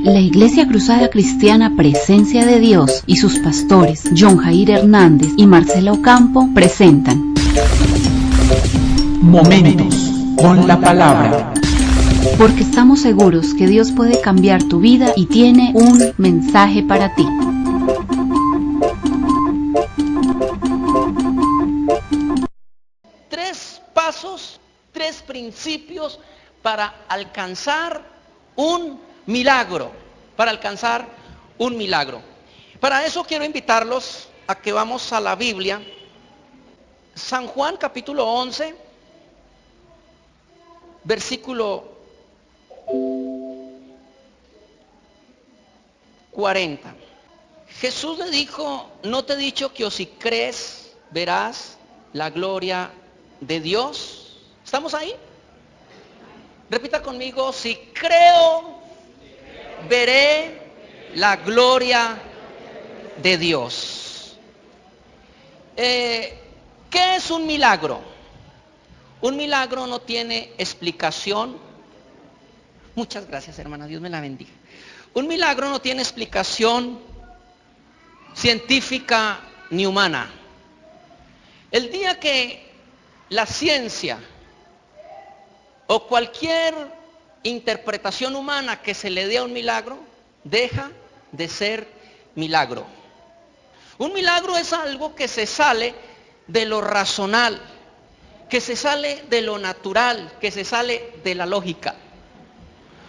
La Iglesia Cruzada Cristiana Presencia de Dios y sus pastores John Jair Hernández y Marcela Ocampo presentan Momentos con la Palabra. Porque estamos seguros que Dios puede cambiar tu vida y tiene un mensaje para ti. Tres pasos, tres principios para alcanzar un milagro. Para alcanzar un milagro. Para eso quiero invitarlos a que vamos a la Biblia. San Juan capítulo 11, versículo 40. Jesús le dijo: ¿no te he dicho que o si crees verás la gloria de Dios? ¿Estamos ahí? Repita conmigo: si creo, veré la gloria de Dios. ¿Qué es un milagro? Un milagro no tiene explicación. Muchas gracias, hermana, Dios me la bendiga. Un milagro no tiene explicación científica ni humana. El día que la ciencia o cualquier interpretación humana que se le dé a un milagro deja de ser milagro. Un milagro es algo que se sale de lo racional, que se sale de lo natural, que se sale de la lógica.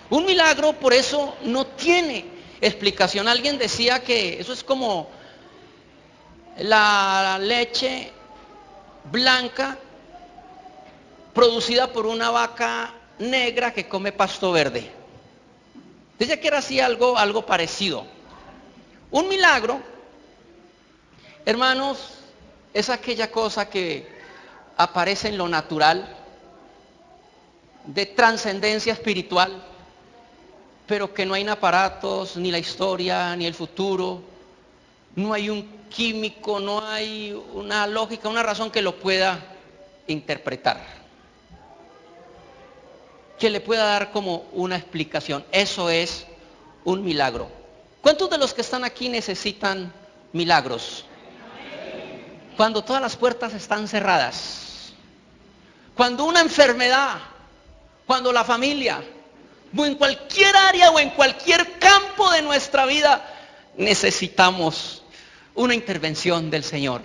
Un milagro por eso no tiene explicación. Alguien decía que eso es como la leche blanca producida por una vaca negra que come pasto verde. Decía que era así algo parecido. Un milagro, hermanos, es aquella cosa que aparece en lo natural, de trascendencia espiritual, pero que no hay aparatos, ni la historia, ni el futuro, no hay un químico, no hay una lógica, una razón que lo pueda interpretar, que le pueda dar como una explicación. Eso es un milagro. ¿Cuántos de los que están aquí necesitan milagros? Cuando todas las puertas están cerradas, cuando una enfermedad, cuando la familia, o en cualquier área o en cualquier campo de nuestra vida necesitamos una intervención del Señor.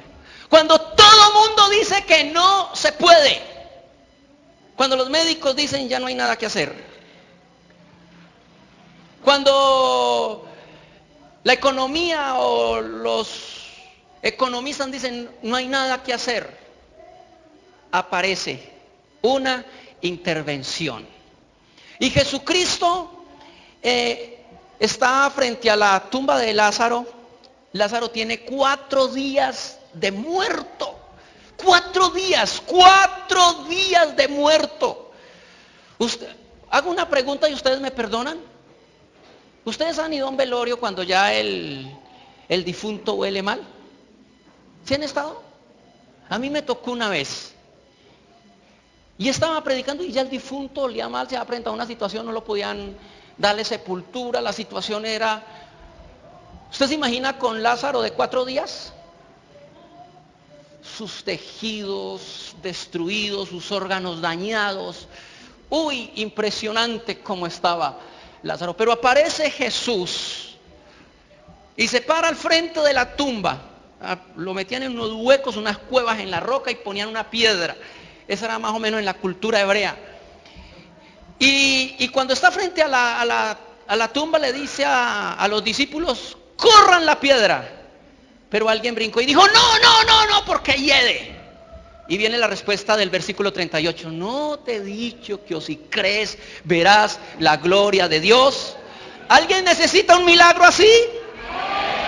Cuando todo mundo dice que no se puede, cuando los médicos dicen ya no hay nada que hacer, cuando la economía o los economistas dicen no hay nada que hacer, aparece una intervención. Y Jesucristo está frente a la tumba de Lázaro. Lázaro tiene 4 días de muerto. 4 días de muerto. Hago una pregunta y ustedes me perdonan. ¿Ustedes han ido a un velorio cuando ya el difunto huele mal? ¿Sí han estado? A mí me tocó una vez. Y estaba predicando y ya el difunto olía mal, se había presentado una situación, no lo podían darle sepultura, la situación era... ¿Usted se imagina con Lázaro de 4 días? Sus tejidos destruidos, sus órganos dañados. Uy, impresionante cómo estaba Lázaro. Pero aparece Jesús y se para al frente de la tumba. Lo metían en unos huecos, unas cuevas en la roca y ponían una piedra. Esa era más o menos en la cultura hebrea. Y cuando está frente a la tumba le dice a los discípulos: corran la piedra. Pero alguien brincó y dijo: no, porque hiede. Y viene la respuesta del versículo 38. ¿No te he dicho que o si crees verás la gloria de Dios? ¿Alguien necesita un milagro así?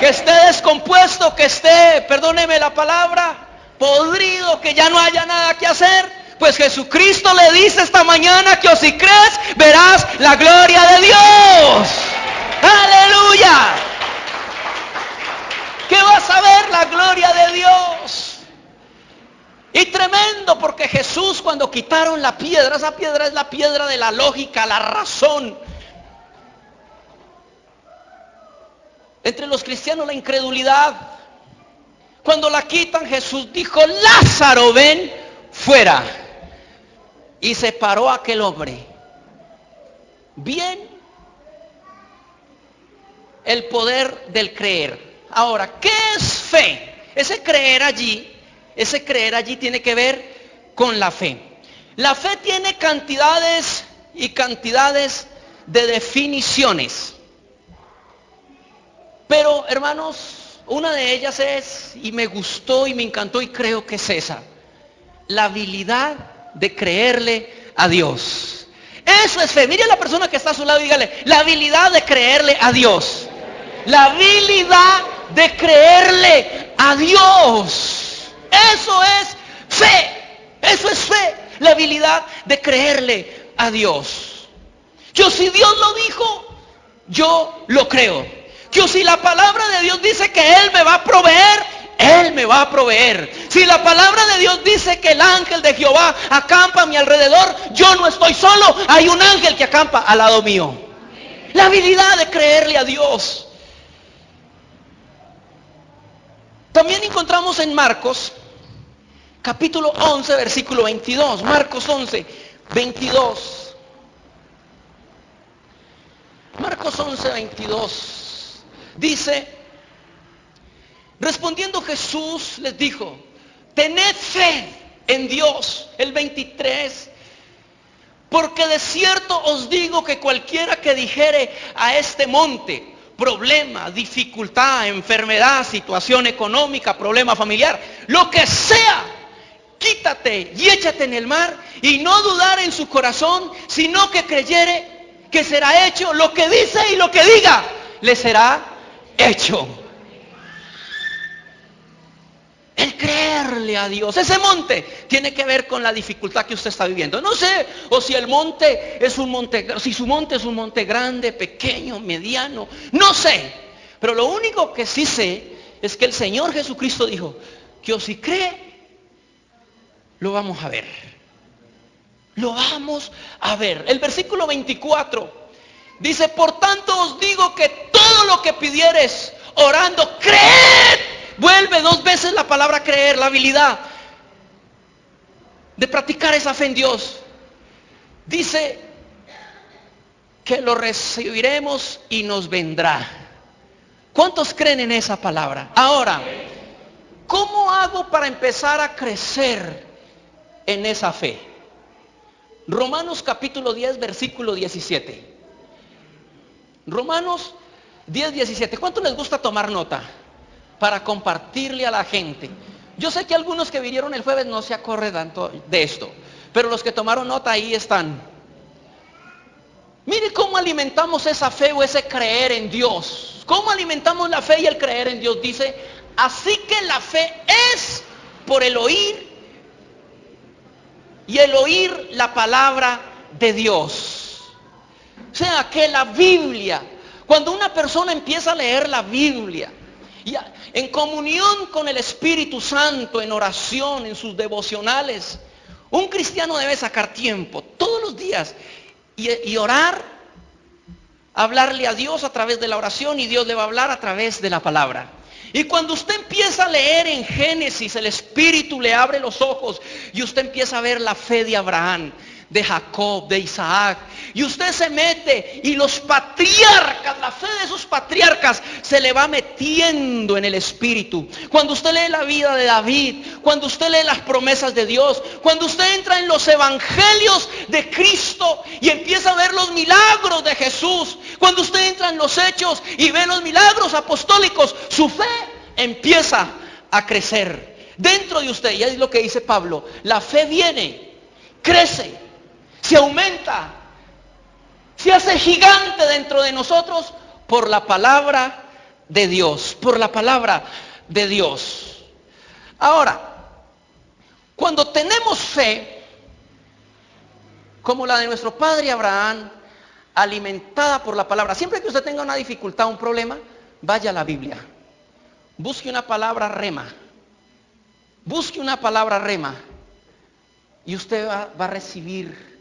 Que esté descompuesto, que esté, perdóneme la palabra, podrido, que ya no haya nada que hacer. Pues Jesucristo le dice esta mañana que o si crees verás la gloria de Dios. ¡Aleluya! ¿Qué vas a ver? La gloria de Dios. Y tremendo, porque Jesús cuando cuando quitaron la piedra, esa piedra es la piedra de la lógica, la razón. Entre los cristianos la incredulidad. Cuando la quitan, Jesús dijo: Lázaro, ven fuera. Y se paró aquel hombre. Bien, el poder del creer. Ahora, ¿qué es fe? Ese creer allí tiene que ver con la fe. La fe tiene cantidades y cantidades de definiciones. Pero, hermanos, una de ellas es, y me gustó y me encantó y creo que es esa: la habilidad de creerle a Dios. Eso es fe. Mire a la persona que está a su lado y dígale: la habilidad de creerle a Dios. La habilidad de creerle a Dios. Eso es fe. Eso es fe. La habilidad de creerle a Dios. Yo, si Dios lo dijo, yo lo creo. Yo, si la palabra de Dios dice que Él me va a proveer, Él me va a proveer. Si la palabra de Dios dice que el ángel de Jehová acampa a mi alrededor, yo no estoy solo, hay un ángel que acampa al lado mío. La habilidad de creerle a Dios. También encontramos en Marcos, capítulo 11, versículo 22. Marcos 11, 22. Marcos 11, 22. Dice: respondiendo Jesús les dijo: tened fe en Dios. El 23. Porque de cierto os digo que cualquiera que dijere a este monte, problema, dificultad, enfermedad, situación económica, problema familiar, lo que sea, quítate y échate en el mar, y no dudar en su corazón, sino que creyere que será hecho lo que dice, y lo que diga le será hecho. El creerle a Dios. Ese monte tiene que ver con la dificultad que usted está viviendo. No sé, o si el monte es un monte, si su monte es un monte grande, pequeño, mediano, no sé. Pero lo único que sí sé es que el Señor Jesucristo dijo que o si cree, lo vamos a ver. Lo vamos a ver. El versículo 24 dice: por tanto os digo que todo lo que pidieres orando, creed. Vuelve 2 veces la palabra creer, la habilidad de practicar esa fe en Dios. Dice que lo recibiremos y nos vendrá. ¿Cuántos creen en esa palabra? Ahora, ¿cómo hago para empezar a crecer en esa fe? Romanos capítulo 10, versículo 17. Romanos 10, 17. ¿Cuánto les gusta tomar nota para compartirle a la gente? Yo sé que algunos que vinieron el jueves no se acuerdan de esto, pero los que tomaron nota ahí están. Mire cómo alimentamos esa fe o ese creer en Dios. ¿Cómo alimentamos la fe y el creer en Dios? Dice: así que la fe es por el oír, y el oír la palabra de Dios. O sea que la Biblia, cuando una persona empieza a leer la Biblia, y en comunión con el Espíritu Santo, en oración, en sus devocionales, un cristiano debe sacar tiempo todos los días y orar, hablarle a Dios a través de la oración, y Dios le va a hablar a través de la palabra. Y cuando usted empieza a leer en Génesis, el Espíritu le abre los ojos y usted empieza a ver la fe de Abraham, de Jacob, de Isaac, y usted se mete, y los patriarcas, la fe de esos patriarcas se le va metiendo en el espíritu. Cuando usted lee la vida de David, cuando usted lee las promesas de Dios, cuando usted entra en los evangelios de Cristo y empieza a ver los milagros de Jesús, cuando usted entra en los hechos y ve los milagros apostólicos, su fe empieza a crecer dentro de usted. Y es lo que dice Pablo: la fe viene, crece, se aumenta, se hace gigante dentro de nosotros por la palabra de Dios, por la palabra de Dios. Ahora, cuando tenemos fe, como la de nuestro padre Abraham, alimentada por la palabra, siempre que usted tenga una dificultad, un problema, vaya a la Biblia, busque una palabra rema, busque una palabra rema, Y usted va a recibir,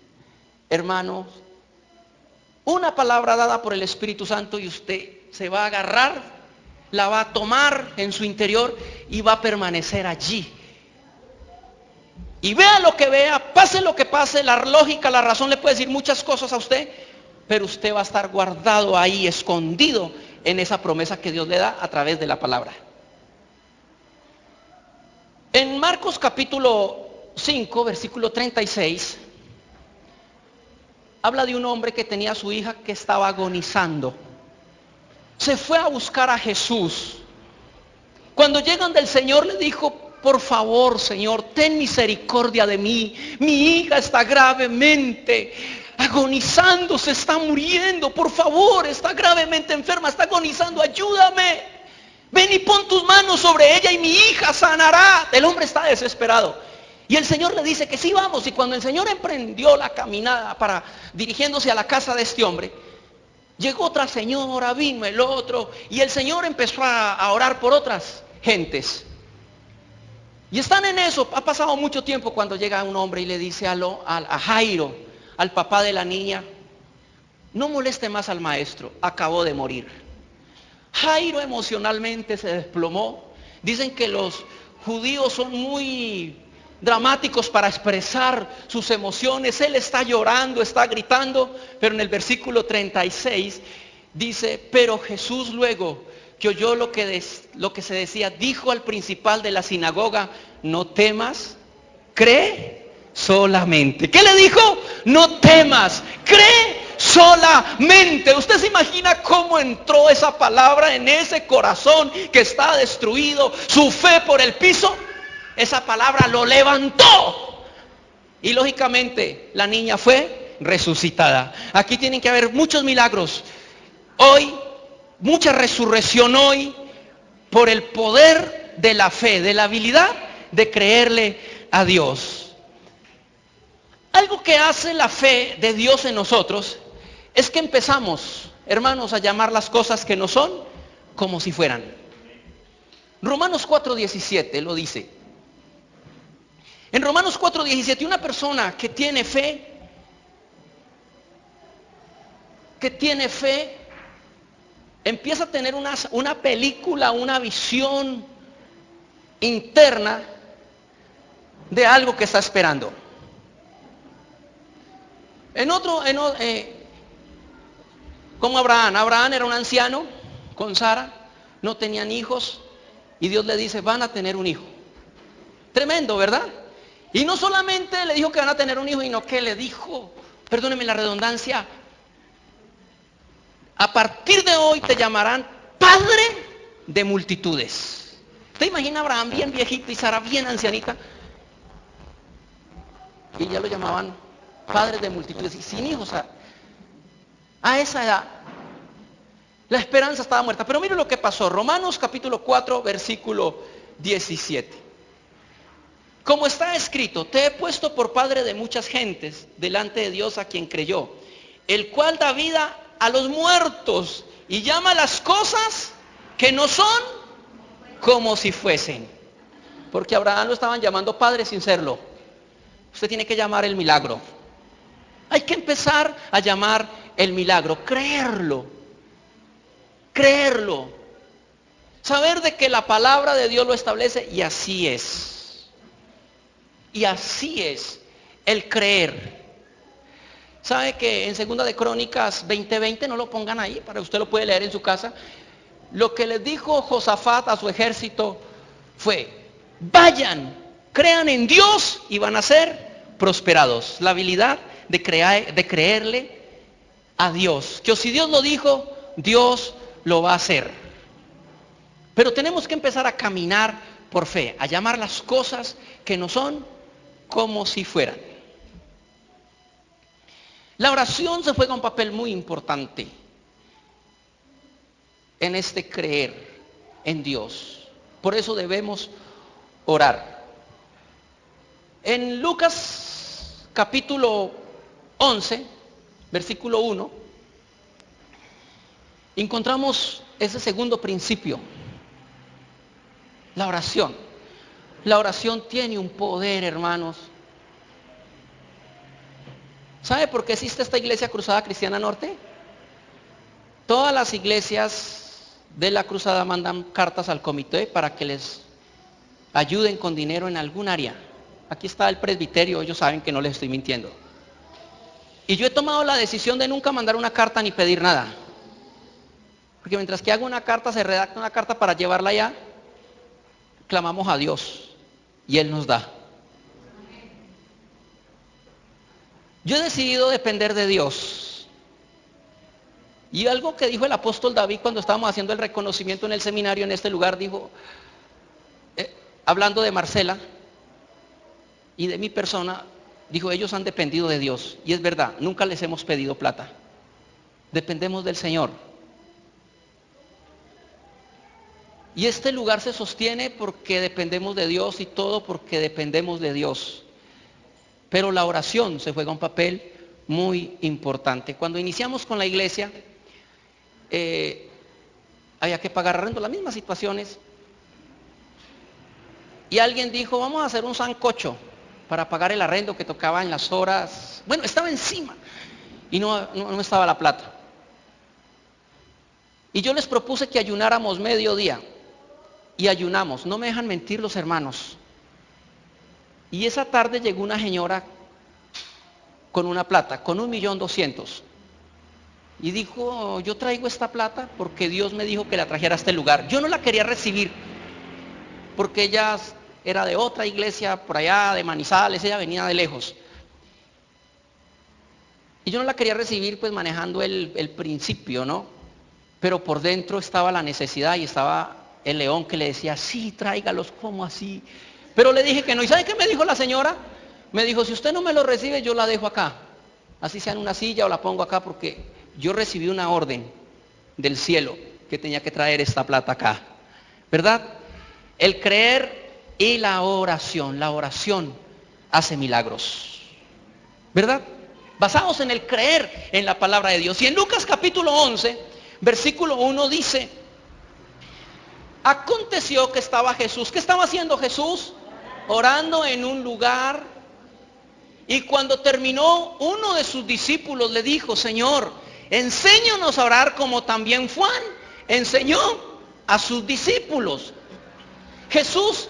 hermanos, una palabra dada por el Espíritu Santo y usted se va a agarrar, la va a tomar en su interior y va a permanecer allí. Y vea lo que vea, pase lo que pase, la lógica, la razón le puede decir muchas cosas a usted, pero usted va a estar guardado ahí, escondido en esa promesa que Dios le da a través de la palabra. En Marcos capítulo 5, versículo 36, habla de un hombre que tenía a su hija que estaba agonizando. Se fue a buscar a Jesús. Cuando llegan del Señor le dijo: por favor, Señor, ten misericordia de mí. Mi hija está gravemente agonizando, se está muriendo. Por favor, está gravemente enferma, está agonizando, ayúdame. Ven y pon tus manos sobre ella y mi hija sanará. El hombre está desesperado. Y el Señor le dice que sí, vamos. Y cuando el Señor emprendió la caminada para dirigiéndose a la casa de este hombre, llegó otra señora, vino el otro, y el Señor empezó a orar por otras gentes. Y están en eso. Ha pasado mucho tiempo cuando llega un hombre y le dice a Jairo, al papá de la niña: no moleste más al maestro, acabó de morir. Jairo emocionalmente se desplomó. Dicen que los judíos son muy dramáticos para expresar sus emociones. Él está llorando, está gritando, pero en el versículo 36 dice: pero Jesús, luego que oyó lo que se decía, dijo al principal de la sinagoga: no temas, cree solamente. ¿Qué le dijo? No temas, cree solamente. ¿Usted se imagina cómo entró esa palabra en ese corazón que está destruido, su fe por el piso? Esa palabra lo levantó. Y lógicamente la niña fue resucitada. Aquí tienen que haber muchos milagros hoy, mucha resurrección hoy, por el poder de la fe, de la habilidad de creerle a Dios. Algo que hace la fe de Dios en nosotros es que empezamos, hermanos, a llamar las cosas que no son como si fueran. Romanos 4:17 lo dice. En Romanos 4:17, una persona que tiene fe, empieza a tener una película, una visión interna de algo que está esperando. Como Abraham era un anciano con Sara, no tenían hijos, y Dios le dice: van a tener un hijo. Tremendo, ¿verdad? Y no solamente le dijo que van a tener un hijo, sino que le dijo, perdónenme la redundancia: a partir de hoy te llamarán padre de multitudes. ¿Usted imagina a Abraham bien viejito y Sara bien ancianita? Y ya lo llamaban padre de multitudes y sin hijos. A esa edad la esperanza estaba muerta. Pero mire lo que pasó. Romanos capítulo 4, versículo 17. Como está escrito: te he puesto por padre de muchas gentes delante de Dios a quien creyó, el cual da vida a los muertos y llama las cosas que no son como si fuesen. Porque a Abraham lo estaban llamando padre sin serlo. Usted tiene que llamar el milagro. Hay que empezar a llamar el milagro, creerlo, saber de que la palabra de Dios lo establece, y así es. Y así es el creer. ¿Sabe que en 2 de Crónicas 20:20, no lo pongan ahí, para usted lo puede leer en su casa? Lo que les dijo Josafat a su ejército fue: vayan, crean en Dios y van a ser prosperados. La habilidad de creerle a Dios, que si Dios lo dijo, Dios lo va a hacer. Pero tenemos que empezar a caminar por fe, a llamar las cosas que no son como si fueran. La oración se juega un papel muy importante en este creer en Dios. Por eso debemos orar. En Lucas capítulo 11, versículo 1, encontramos ese segundo principio: la oración. La oración tiene un poder, hermanos, ¿Sabe por qué existe esta iglesia Cruzada Cristiana Norte? Todas las iglesias de la Cruzada mandan cartas al comité para que les ayuden con dinero en algún área. Aquí está el presbiterio, ellos saben que no les estoy mintiendo. Y yo he tomado la decisión de nunca mandar una carta ni pedir nada. Porque mientras que hago una carta, se redacta una carta para llevarla allá, clamamos a Dios y Él nos da. Yo he decidido depender de Dios. Y algo que dijo el apóstol David cuando estábamos haciendo el reconocimiento en el seminario en este lugar, dijo, hablando de Marcela y de mi persona, dijo, ellos han dependido de Dios. Y es verdad, nunca les hemos pedido plata. Dependemos del Señor. Y este lugar se sostiene porque dependemos de Dios y todo porque dependemos de Dios. Pero la oración se juega un papel muy importante. Cuando iniciamos con la iglesia, había que pagar arrendo, las mismas situaciones. Y alguien dijo, vamos a hacer un sancocho para pagar el arrendo que tocaba en las horas. Bueno, estaba encima y no estaba la plata. Y yo les propuse que ayunáramos mediodía. Y ayunamos, no me dejan mentir los hermanos. Y esa tarde llegó una señora con una plata, con 1.200.000. Y dijo, yo traigo esta plata porque Dios me dijo que la trajera a este lugar. Yo no la quería recibir porque ella era de otra iglesia por allá de Manizales, ella venía de lejos. Y yo no la quería recibir pues manejando el principio, ¿no? Pero por dentro estaba la necesidad y estaba el león que le decía, sí, tráigalos, ¿cómo así? Pero le dije que no. ¿Y sabe qué me dijo la señora? Me dijo, si usted no me lo recibe, yo la dejo acá. Así sea en una silla o la pongo acá porque yo recibí una orden del cielo que tenía que traer esta plata acá. ¿Verdad? El creer y la oración hace milagros. ¿Verdad? Basados en el creer en la palabra de Dios. Y en Lucas capítulo 11, versículo 1 dice, aconteció que estaba Jesús. ¿Qué estaba haciendo Jesús? Orando en un lugar. Y cuando terminó, uno de sus discípulos le dijo, Señor, enséñanos a orar como también Juan enseñó a sus discípulos. Jesús,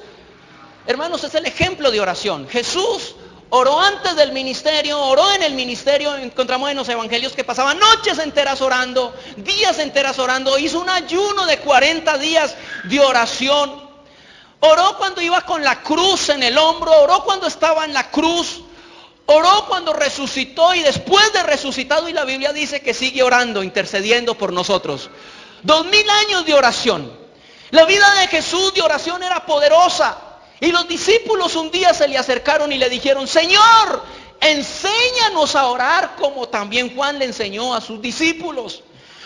hermanos, es el ejemplo de oración. Jesús oró antes del ministerio, oró en el ministerio. Encontramos en los evangelios que pasaba noches enteras orando, días enteras orando. Hizo un ayuno de 40 días de oración. Oró cuando iba con la cruz en el hombro, oró cuando estaba en la cruz, oró cuando resucitó y después de resucitado, y la Biblia dice que sigue orando, intercediendo por nosotros. 2000 años de oración. La vida de Jesús de oración era poderosa. Y los discípulos un día se le acercaron y le dijeron, Señor, enséñanos a orar como también Juan le enseñó a sus discípulos.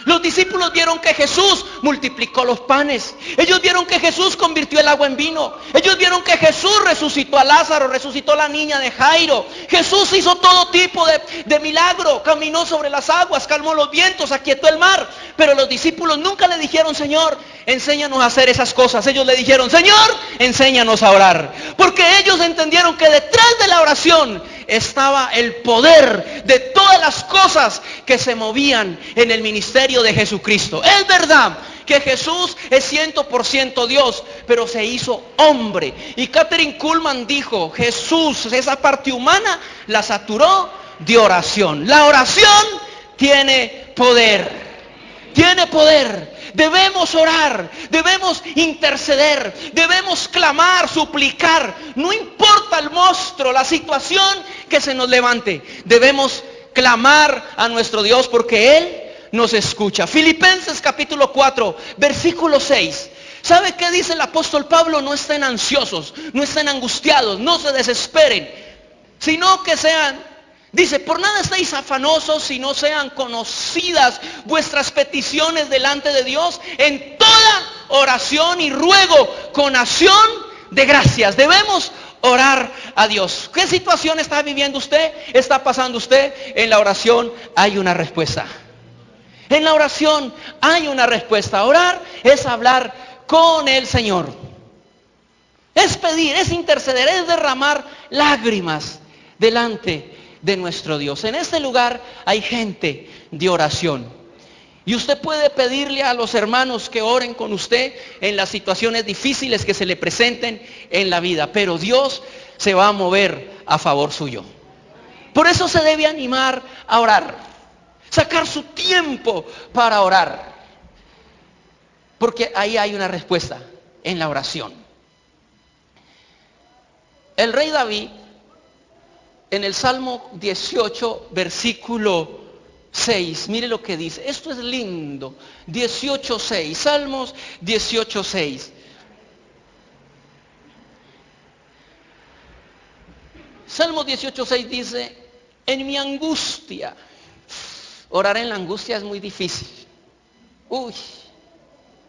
Los discípulos vieron que Jesús multiplicó los panes. Ellos vieron que Jesús convirtió el agua en vino. Ellos vieron que Jesús resucitó a Lázaro, resucitó a la niña de Jairo. Jesús hizo todo tipo de milagro. Caminó sobre las aguas, calmó los vientos, aquietó el mar. Pero los discípulos nunca le dijeron, Señor, enséñanos a hacer esas cosas. Ellos le dijeron, Señor, enséñanos a orar. Porque ellos entendieron que detrás de la oración estaba el poder de todas las cosas que se movían en el ministerio de Jesucristo. Es verdad que Jesús es 100% Dios, pero se hizo hombre. Y Catherine Kuhlman dijo, Jesús, esa parte humana, la saturó de oración. La oración tiene poder. Tiene poder. Debemos orar, debemos interceder, debemos clamar, suplicar. No importa el monstruo, la situación que se nos levante. Debemos clamar a nuestro Dios porque Él nos escucha. Filipenses capítulo 4, versículo 6. ¿Sabe qué dice el apóstol Pablo? No estén ansiosos, no estén angustiados, no se desesperen, sino que sean... Dice, por nada estéis afanosos, si no sean conocidas vuestras peticiones delante de Dios, en toda oración y ruego con acción de gracias. Debemos orar a Dios. ¿Qué situación está viviendo usted? ¿Está pasando usted? En la oración hay una respuesta. En la oración hay una respuesta. Orar es hablar con el Señor. Es pedir, es interceder, es derramar lágrimas delante de nuestro Dios. En este lugar hay gente de oración. Y usted puede pedirle a los hermanos que oren con usted en las situaciones difíciles que se le presenten en la vida. Pero Dios se va a mover a favor suyo. Por eso se debe animar a orar. Sacar su tiempo para orar. Porque ahí hay una respuesta en la oración. El rey David, en el Salmo 18, versículo 6, mire lo que dice. Esto es lindo. 18:6, Salmos 18:6. Salmos 18:6 dice: en mi angustia. Orar en la angustia es muy difícil. Uy,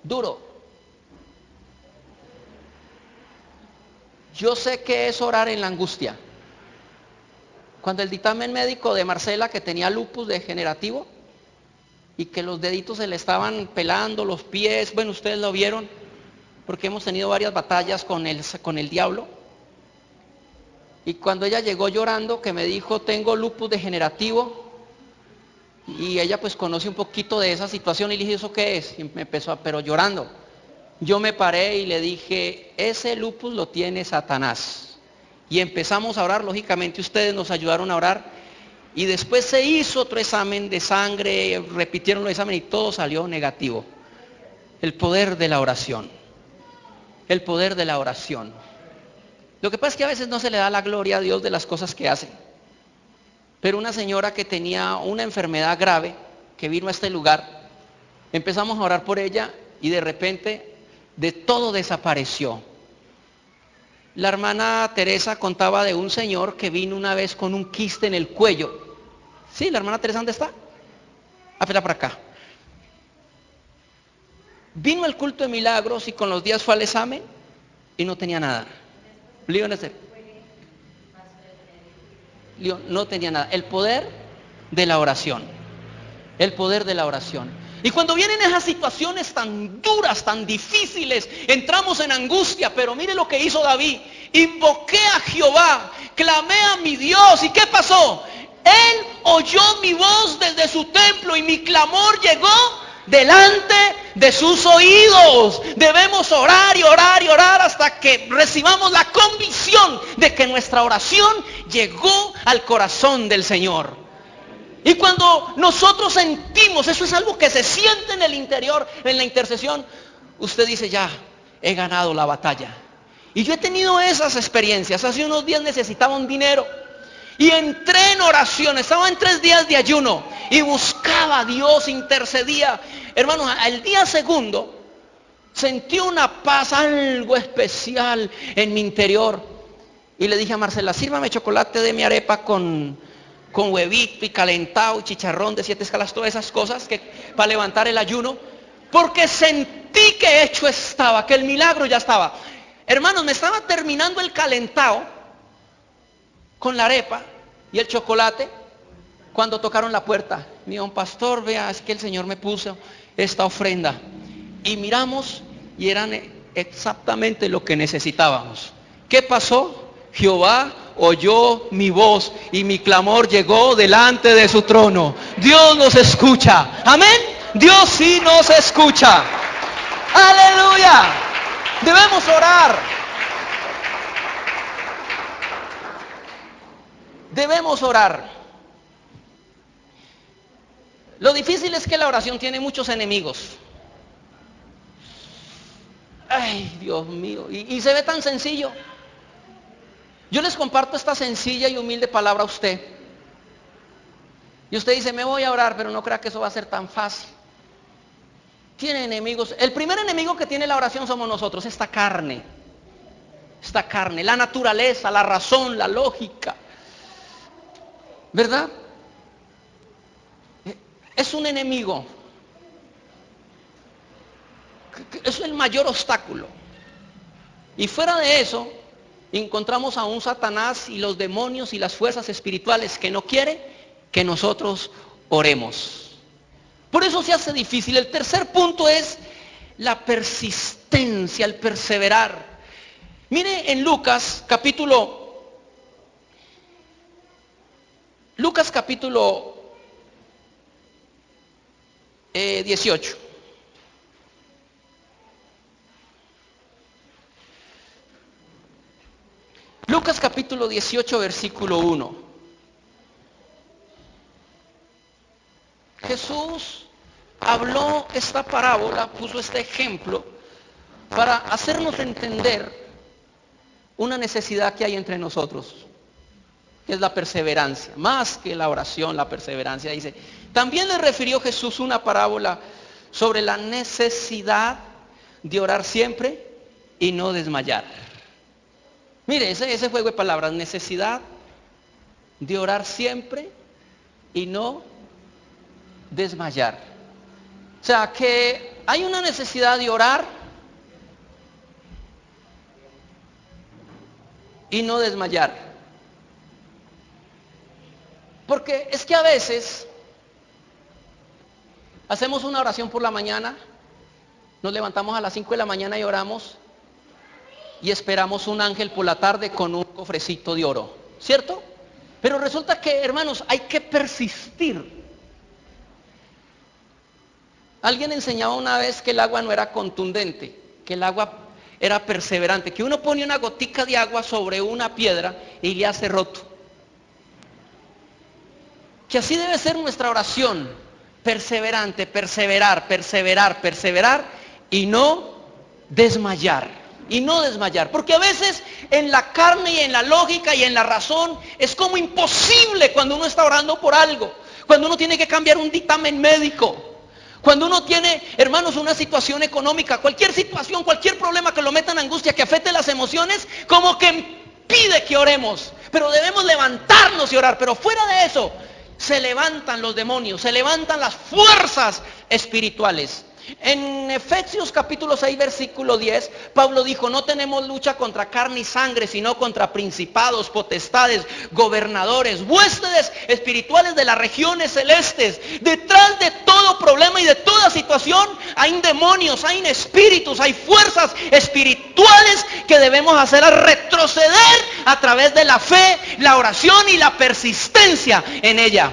duro. Yo sé qué es orar en la angustia. Cuando el dictamen médico de Marcela, que tenía lupus degenerativo y que los deditos se le estaban pelando, los pies, bueno, ustedes lo vieron, porque hemos tenido varias batallas con el diablo. Y cuando ella llegó llorando, que me dijo: tengo lupus degenerativo, y ella pues conoce un poquito de esa situación, y le dije: ¿eso qué es? Y me empezó, pero llorando. Yo me paré y le dije: ese lupus lo tiene Satanás. Y empezamos a orar, lógicamente ustedes nos ayudaron a orar. Y después se hizo otro examen de sangre, repitieron el examen y todo salió negativo. El poder de la oración. El poder de la oración. Lo que pasa es que a veces no se le da la gloria a Dios de las cosas que hace. Pero una señora que tenía una enfermedad grave, que vino a este lugar, empezamos a orar por ella y de repente de todo desapareció. La hermana Teresa contaba de un señor que vino una vez con un quiste en el cuello. ¿Sí? ¿La hermana Teresa dónde está? Apela para acá. Vino al culto de milagros y con los días fue al examen y no tenía nada. León no tenía nada. El poder de la oración. El poder de la oración. Y cuando vienen esas situaciones tan duras, tan difíciles, entramos en angustia. Pero mire lo que hizo David: invoqué a Jehová, clamé a mi Dios. ¿Y qué pasó? Él oyó mi voz desde su templo y mi clamor llegó delante de sus oídos. Debemos orar y orar y orar hasta que recibamos la convicción de que nuestra oración llegó al corazón del Señor. Y cuando nosotros sentimos, eso es algo que se siente en el interior, en la intercesión, usted dice: ya, he ganado la batalla. Y yo he tenido esas experiencias. Hace unos días necesitaba un dinero y entré en oración, estaba en 3 días de ayuno y buscaba a Dios, intercedía. Hermanos, al día segundo sentí una paz, algo especial en mi interior. Y le dije a Marcela: sírvame chocolate de mi arepa con huevito y calentado y chicharrón de 7 escalas, todas esas cosas que para levantar el ayuno, porque sentí que hecho estaba, que el milagro ya estaba. Hermanos, me estaba terminando el calentado con la arepa y el chocolate cuando tocaron la puerta. Me dijo: pastor, vea, es que el Señor me puso esta ofrenda. Y miramos y eran exactamente lo que necesitábamos. ¿Qué pasó? Jehová oyó mi voz y mi clamor llegó delante de su trono. Dios nos escucha. Amén. Dios sí nos escucha. Aleluya. Debemos orar. Debemos orar. Lo difícil es que la oración tiene muchos enemigos. Ay, Dios mío. Y se ve tan sencillo. Yo les comparto esta sencilla y humilde palabra a usted. Y usted dice: me voy a orar, pero no crea que eso va a ser tan fácil. Tiene enemigos. El primer enemigo que tiene la oración somos nosotros, esta carne. Esta carne, la naturaleza, la razón, la lógica. ¿Verdad? Es un enemigo. Es el mayor obstáculo. Y fuera de eso, encontramos a un Satanás y los demonios y las fuerzas espirituales que no quieren que nosotros oremos. Por eso se hace difícil. El tercer punto es la persistencia, el perseverar. Mire en Lucas capítulo Lucas capítulo 18. Lucas capítulo 18, versículo 1. Jesús habló esta parábola, puso este ejemplo para hacernos entender una necesidad que hay entre nosotros, que es la perseverancia, más que la oración, la perseverancia. Dice, también le refirió Jesús una parábola sobre la necesidad de orar siempre y no desmayar. Mire, ese juego de palabras, necesidad de orar siempre y no desmayar. O sea, que hay una necesidad de orar y no desmayar. Porque es que a veces hacemos una oración por la mañana, nos levantamos a las 5 de la mañana y oramos, y esperamos un ángel por la tarde con un cofrecito de oro, ¿cierto? Pero resulta que, hermanos, hay que persistir. Alguien enseñaba una vez que el agua no era contundente, que el agua era perseverante, que uno pone una gotica de agua sobre una piedra y le hace roto. Que así debe ser nuestra oración, perseverante, perseverar, perseverar, perseverar y no desmayar. Y no desmayar, porque a veces en la carne y en la lógica y en la razón es como imposible cuando uno está orando por algo, cuando uno tiene que cambiar un dictamen médico, cuando uno tiene, hermanos, una situación económica, cualquier situación, cualquier problema que lo meta en angustia, que afecte las emociones, como que impide que oremos. Pero debemos levantarnos y orar. Pero fuera de eso, se levantan los demonios, se levantan las fuerzas espirituales. En Efesios capítulo 6 versículo 10, Pablo dijo, no tenemos lucha contra carne y sangre, sino contra principados, potestades, gobernadores, huéspedes espirituales de las regiones celestes. Detrás de todo problema y de toda situación hay demonios, hay espíritus, hay fuerzas espirituales que debemos hacer a retroceder a través de la fe, la oración y la persistencia en ella.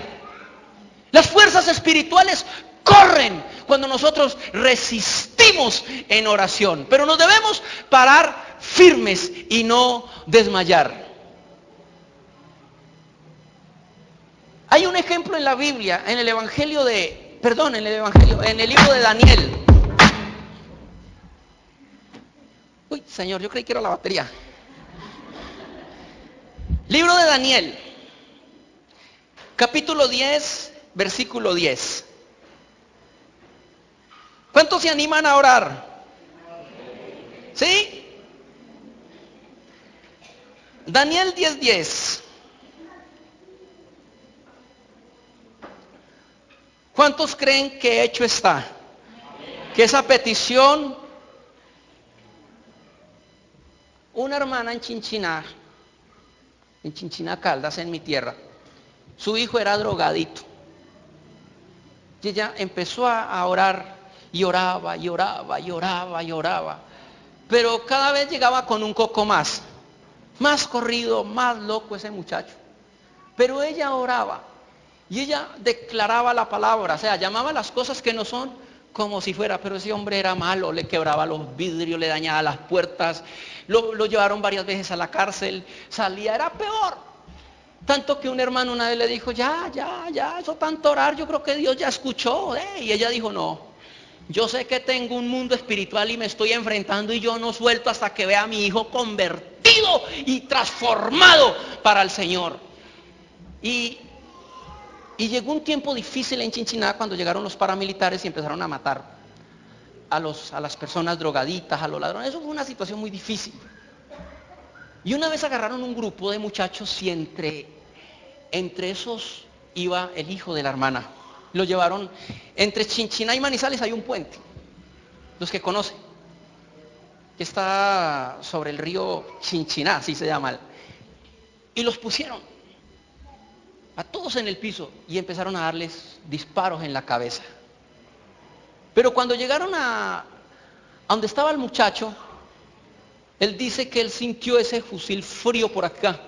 Las fuerzas espirituales corren cuando nosotros resistimos en oración, pero nos debemos parar firmes y no desmayar. Hay un ejemplo en la Biblia, en el libro de Daniel. Uy, Señor, yo creí que era la batería. Libro de Daniel, capítulo 10, versículo 10. ¿Cuántos se animan a orar? ¿Sí? Daniel 10:10. ¿Cuántos creen que hecho está? Que esa petición, una hermana en Chinchiná Caldas, en mi tierra, su hijo era drogadito. Y ella empezó a orar. Y oraba, y oraba, y oraba, y oraba. Pero cada vez llegaba con un coco más corrido, más loco ese muchacho. Pero ella oraba. Y ella declaraba la palabra. O sea, llamaba las cosas que no son como si fuera. Pero ese hombre era malo. Le quebraba los vidrios, le dañaba las puertas. Lo llevaron varias veces a la cárcel. Salía, era peor. Tanto que un hermano una vez le dijo, ya, eso tanto orar, yo creo que Dios ya escuchó. Y ella dijo, no. Yo sé que tengo un mundo espiritual y me estoy enfrentando y yo no suelto hasta que vea a mi hijo convertido y transformado para el Señor. Y llegó un tiempo difícil en Chinchiná cuando llegaron los paramilitares y empezaron a matar a las personas drogaditas, a los ladrones. Eso fue una situación muy difícil. Y una vez agarraron un grupo de muchachos y entre esos iba el hijo de la hermana. Lo llevaron, entre Chinchiná y Manizales hay un puente, los que conocen, que está sobre el río Chinchiná, así se llama. Y los pusieron a todos en el piso y empezaron a darles disparos en la cabeza. Pero cuando llegaron a donde estaba el muchacho, él dice que él sintió ese fusil frío por acá.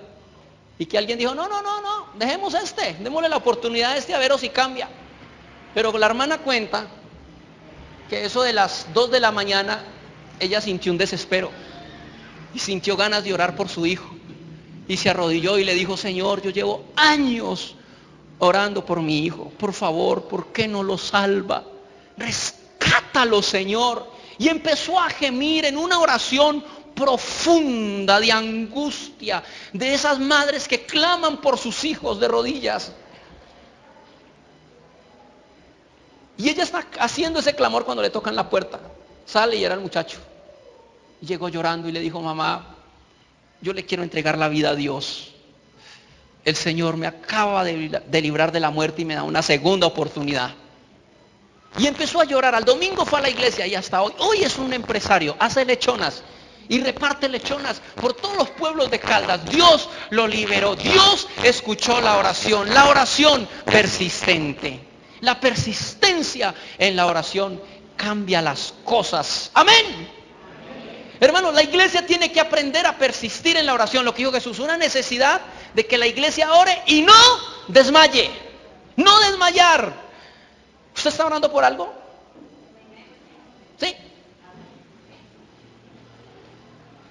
Y que alguien dijo, no, dejemos démosle la oportunidad a a ver si cambia. Pero la hermana cuenta que eso de las 2 de la mañana, ella sintió un desespero y sintió ganas de orar por su hijo. Y se arrodilló y le dijo: Señor, yo llevo años orando por mi hijo. Por favor, ¿por qué no lo salva? Rescátalo, Señor. Y empezó a gemir en una oración profunda de angustia, de esas madres que claman por sus hijos de rodillas. Y ella está haciendo ese clamor cuando le tocan la puerta. Sale y era el muchacho. Y llegó llorando y le dijo: mamá, yo le quiero entregar la vida a Dios. El Señor me acaba de librar de la muerte y me da una segunda oportunidad. Y empezó a llorar. Al domingo fue a la iglesia y hasta hoy. Hoy es un empresario, hace lechonas y reparte lechonas por todos los pueblos de Caldas. Dios lo liberó. Dios escuchó la oración persistente. La persistencia en la oración cambia las cosas. Amén. Hermanos, la iglesia tiene que aprender a persistir en la oración. Lo que dijo Jesús, una necesidad de que la iglesia ore y no desmaye. No desmayar. ¿Usted está orando por algo? ¿Sí?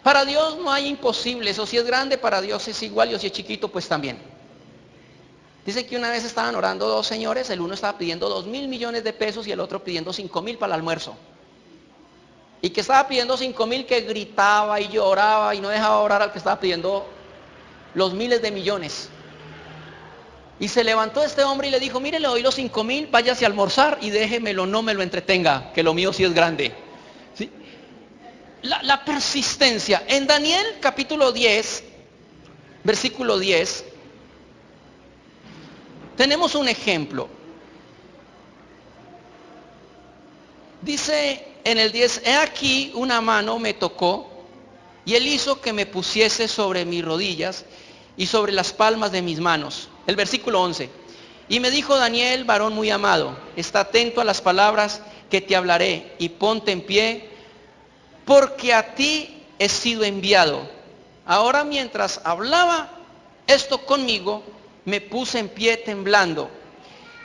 Para Dios no hay imposibles. O si es grande, para Dios es igual. Y o si es chiquito, pues también. Dice que una vez estaban orando dos señores. El uno estaba pidiendo 2.000 millones de pesos y el otro pidiendo 5.000 para el almuerzo. Y que estaba pidiendo 5.000, que gritaba y lloraba y no dejaba orar al que estaba pidiendo los miles de millones. Y se levantó este hombre y le dijo: mire, le doy los 5.000, váyase a almorzar y déjemelo, no me lo entretenga, que lo mío sí es grande. ¿Sí? La persistencia. En Daniel capítulo 10, versículo 10, tenemos un ejemplo. Dice en el 10: he aquí una mano me tocó y él hizo que me pusiese sobre mis rodillas y sobre las palmas de mis manos. El versículo 11: y me dijo: Daniel, varón muy amado, está atento a las palabras que te hablaré y ponte en pie, porque a ti he sido enviado. Ahora, mientras hablaba esto conmigo, me puse en pie temblando.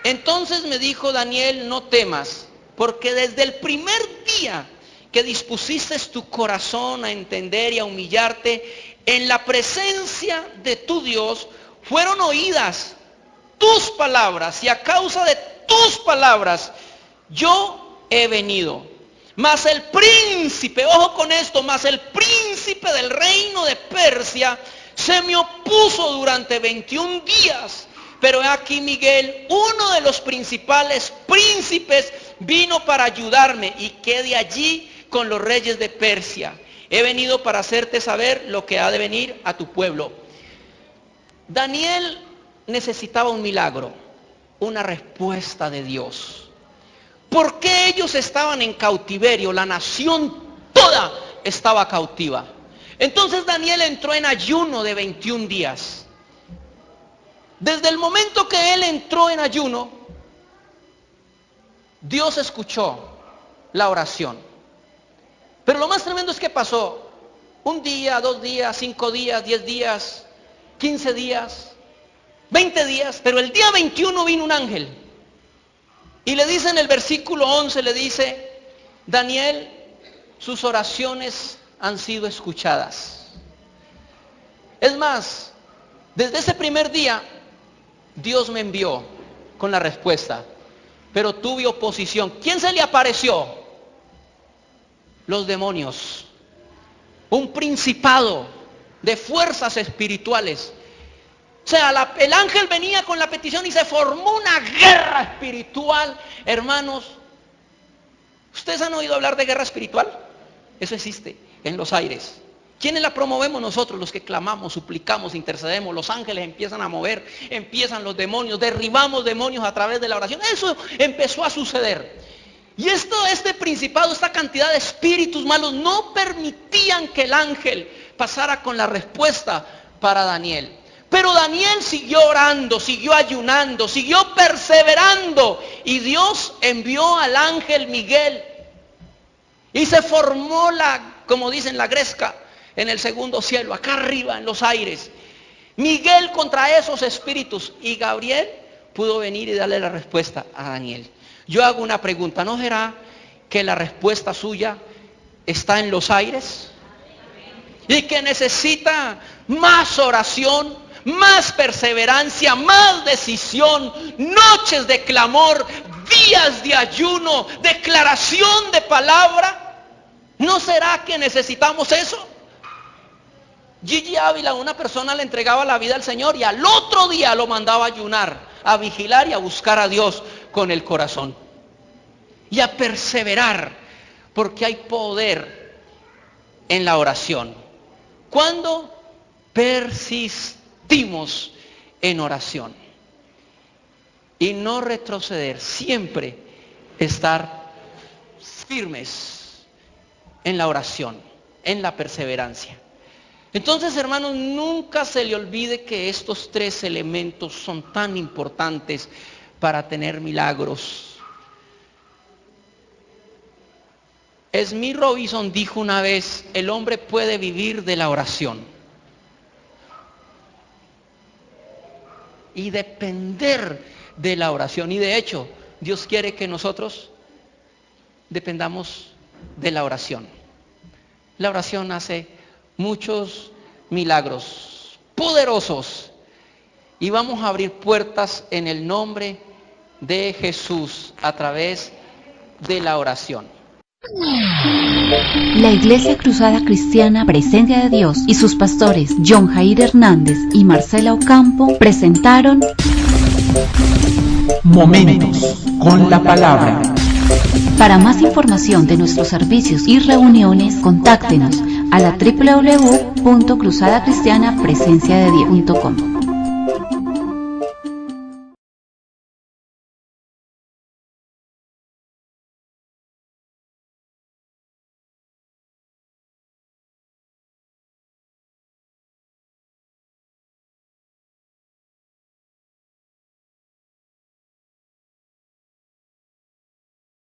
Entonces me dijo Daniel: no temas, porque desde el primer día que dispusiste tu corazón a entender y a humillarte en la presencia de tu Dios, fueron oídas tus palabras, y a causa de tus palabras yo he venido. Mas el príncipe, ojo con esto, mas el príncipe del reino de Persia se me opuso durante 21 días. Pero he aquí Miguel, uno de los principales príncipes, vino para ayudarme y quedé allí con los reyes de Persia. He venido para hacerte saber lo que ha de venir a tu pueblo. Daniel necesitaba un milagro, una respuesta de Dios. ¿Por qué ellos estaban en cautiverio? La nación toda estaba cautiva. Entonces Daniel entró en ayuno de 21 días. Desde el momento que él entró en ayuno, Dios escuchó la oración. Pero lo más tremendo es que pasó 1 día, 2 días, 5 días, 10 días, 15 días, 20 días, pero el día 21 vino un ángel. Y le dice en el versículo 11, le dice: Daniel, sus oraciones han sido escuchadas. Es más, desde ese primer día, Dios me envió con la respuesta, pero tuve oposición. ¿Quién se le apareció? Los demonios. Un principado de fuerzas espirituales. O sea, el ángel venía con la petición y se formó una guerra espiritual. Hermanos, ¿ustedes han oído hablar de guerra espiritual? Eso existe en los aires. ¿Quiénes la promovemos? Nosotros, los que clamamos, suplicamos, intercedemos. Los ángeles empiezan a mover, empiezan los demonios, derribamos demonios a través de la oración. Eso empezó a suceder. Y este principado, esta cantidad de espíritus malos no permitían que el ángel pasara con la respuesta para Daniel. Pero Daniel siguió orando, siguió ayunando, siguió perseverando. Y Dios envió al ángel Miguel. Y se formó como dicen, la gresca en el segundo cielo, acá arriba en los aires. Miguel contra esos espíritus, y Gabriel pudo venir y darle la respuesta a Daniel. Yo hago una pregunta, ¿no será que la respuesta suya está en los aires? Y que necesita más oración, más perseverancia, más decisión, noches de clamor, días de ayuno, declaración de palabra. ¿No será que necesitamos eso? Gigi Ávila, una persona le entregaba la vida al Señor y al otro día lo mandaba a ayunar, a vigilar y a buscar a Dios con el corazón. Y a perseverar, porque hay poder en la oración. Cuando persistimos en oración y no retroceder, siempre estar firmes en la oración, en la perseverancia. Entonces, hermanos, nunca se le olvide que estos tres elementos son tan importantes para tener milagros. Smith Robinson dijo una vez, el hombre puede vivir de la oración y depender de la oración. Y de hecho, Dios quiere que nosotros dependamos de la oración. La oración hace muchos milagros poderosos y vamos a abrir puertas en el nombre de Jesús a través de la oración. La Iglesia Cruzada Cristiana Presencia de Dios y sus pastores John Jair Hernández y Marcela Ocampo presentaron Momentos con la palabra. Para más información de nuestros servicios y reuniones, contáctenos a la www.cruzadacristianapresenciadedios.com.